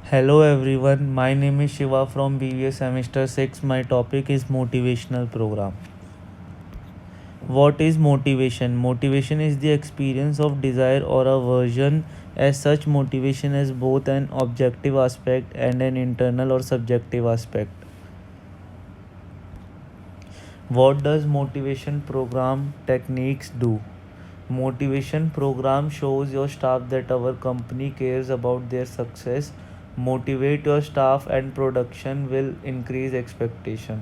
Hello everyone, my name is Shiva from BBA Semester 6. My topic is motivational program. What is motivation? Motivation is the experience of desire or aversion. As such, motivation has both an objective aspect and an internal or subjective aspect. What does motivation program techniques do? Motivation program shows your staff that our company cares about their success. Motivate your staff and production will increase expectation.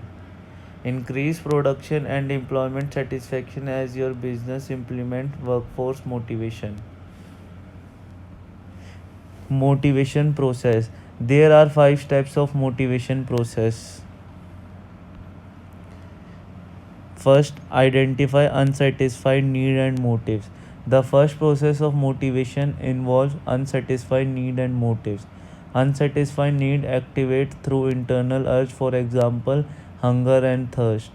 Increase production and employment satisfaction as your business implement workforce motivation. Motivation process. There are 5 steps of motivation process. First, identify unsatisfied need and motives. The first process of motivation involves unsatisfied need and motives. Unsatisfied need activate through internal urge, for example, hunger and thirst.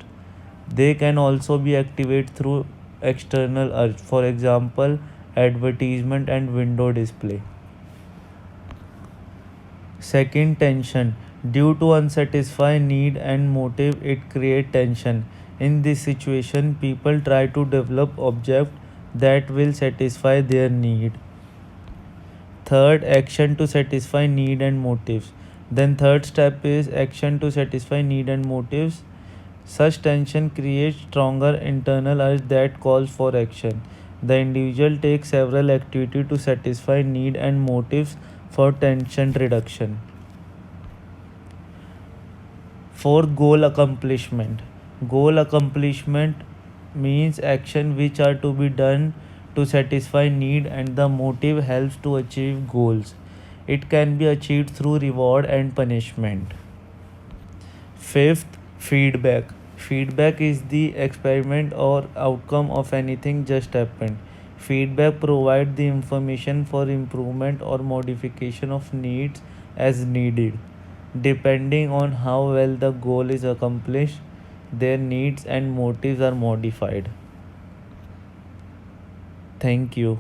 They can also be activated through external urge, for example, advertisement and window display. Second, tension. Due to unsatisfied need and motive, it creates tension. In this situation, people try to develop objects that will satisfy their need. Third, action to satisfy need and motives. Then third step is action to satisfy need and motives. Such tension creates stronger internal urge that calls for action. The individual takes several activities to satisfy need and motives for tension reduction. Fourth, goal accomplishment. Goal accomplishment means action which are to be done to satisfy need and the motive helps to achieve goals. It can be achieved through reward and punishment. Fifth, feedback. Feedback is the experiment or outcome of anything just happened. Feedback provides the information for improvement or modification of needs as needed. Depending on how well the goal is accomplished, their needs and motives are modified. Thank you.